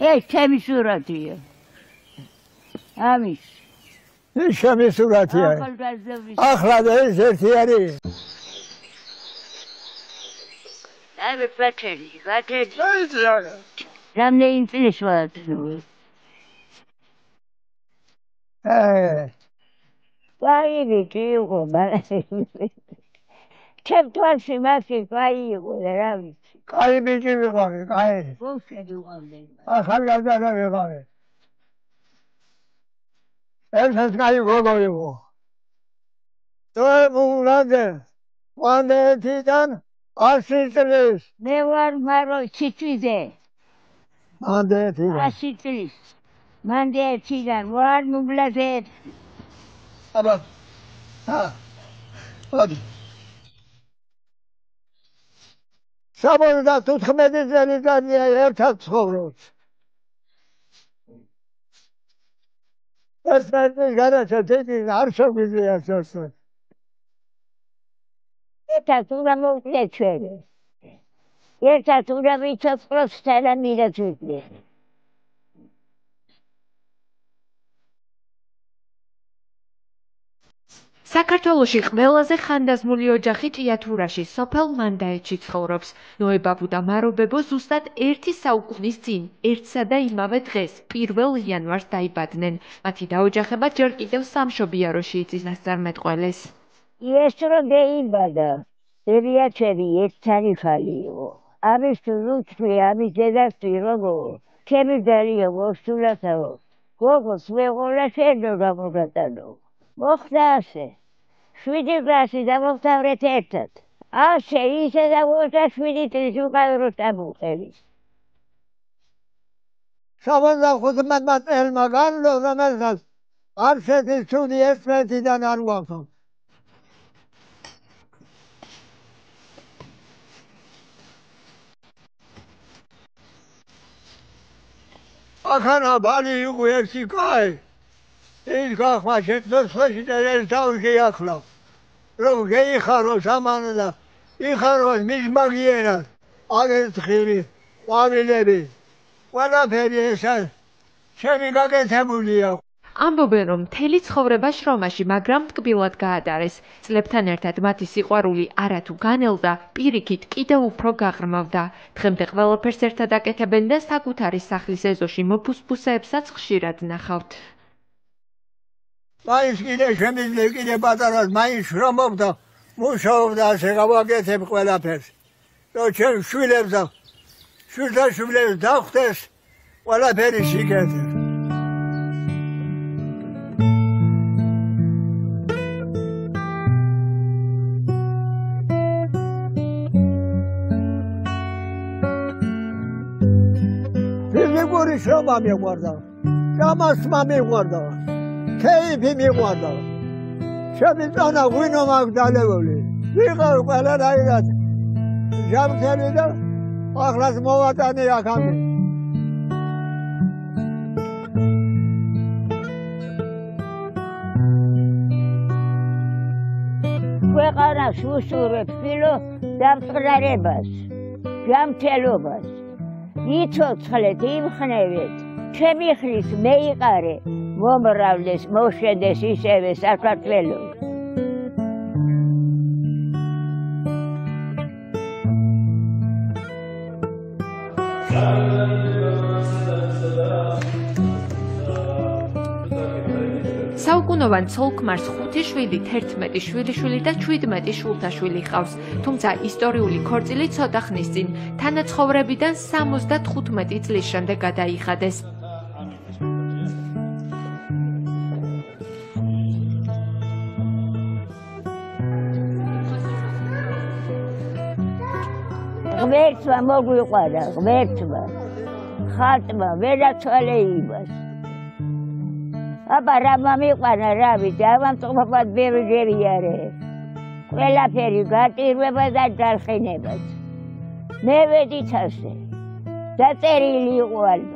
ეს ჩემი სურათია. ამის. ეს ჩემი სურათია. ახლა ეს ერთი არის. აი პაჩერი. რამდენი წლის ვარ? Кайли чего, чем тварши маски кайли, равни. Кайли чего, кайли. Вовсе думали. А харгаза не вигали. Это скай голову. То муладе, ванде тидан, аситрис. Не вар маро чичиде. Ванде тидан. Аситрис. Ванде тидан, вар муладе. Aba. Ha. Hadi. Sabırda 14 seneden ertep soğuruz. Esmer'de garajda dediğin arşa bizi yaşarsın. Ertatura mutlu şöyle. Ertatura bir çok profesyonel milletçilik. საქართველოში ყველაზე ხანდაზმული ოჯახი ჭიათურაში, სოფელ მანდაეთში ცხოვრობს. ნოებაბუ და მარობებო ზუსტად 1 საუკუნის წინ, ერთსა და იმავე დღეს, 1 იანვარს დაიბადნენ. მათი დაოჯახება ჯერ კიდევ სამშობიაროში იწინასწარმეტყველეს. ეს რომ დაიბადა, დედაჩები ერთთანიფალი იყო. ამის რუჩი, ამის დედაცი როგორ, ჩემი დარია მოსულათაო. გოგოს მეყოლა შენობა მოგატანო. მოხდა ასე. 7 კლასი დამოვთავრეთ ერთად. ასე ისე დავუყვა 7 წლის უკავრო დამუყევი. საბანდა ხუთმეტმეტელმა განლო რომელსაც არცერთი ცუდი ერთმეტიდან არ გვაქვს. ახანა ბალი იყო ერთი კაი. ის გახმა შეწყვეტი და ეს თავი ახლა. რომ გეიხარო სამანა და იხარო მის მაგიერად. აგერ ხირი, ყვავილები. ყველაფერი ესა ჩემი გაკეთებულია. ამბობენ, რომ მთელი ცხოვრება შრომაში, მაგრამ ტკბილად გაატარეს. წლებთან ერთად მათი სიყვარული არათუ განელდა, პირიქით კიდევ უფრო გაღრმავდა. დღემდე ყველაფერს ერთად აკეთებენ და საკუთარი სახლის ეზოში მოფუსფუსეებსაც ხშირად ნახავთ. მაინც კიდე შემიძლია კიდე პატარას მაინც შრომობდა, მუშაობდა ასე გავაკეთებ ყველაფერს. რომ ჩემ შვილებს და შვილთაშვილებს დახვდეს ყველაფერი შიგეთე. ფიზიკური შრომა მიყვარდა, გამასმა მიყვარდა. Keyfi მიყვარდა. შემიწონა ღვინო მაგდალებული. ვიყავ ყველა რაირად. ჟამთელი და ახლაც მოვატანე აქამდე. ქვეყანას უსურვებს ფილო დამწყდარებას, ჟამთელობას. იცოცხლეთ, იმხნევეთ. ჩემი ხრის მეიყარე. მომრავლეს, მოშენდეს ისევე საქართველოს. საუკუნოვან ცოლ-ქმარს 5 შვილი, 11 შვილიშვილი და 17 შვილთაშვილი ჰყავს. თუმცა ისტორიული ქორწილი ცოტა ხნის წინ, თანაცხოვრებიდან 75 წლის შემდეგ გადაიხადეს. ღმერთმა მოგვიყვარა, ღმერთმა, ხატმა, ვერაცვალე იმას. აბა რა მომიყვანა, რა ვიცი, ავამწყობად ბევრი ჯერი არის. ყველაფერი გატირვება და დარხინებაც. მე ვედით ასე. დაწერილი იყო ალბათ.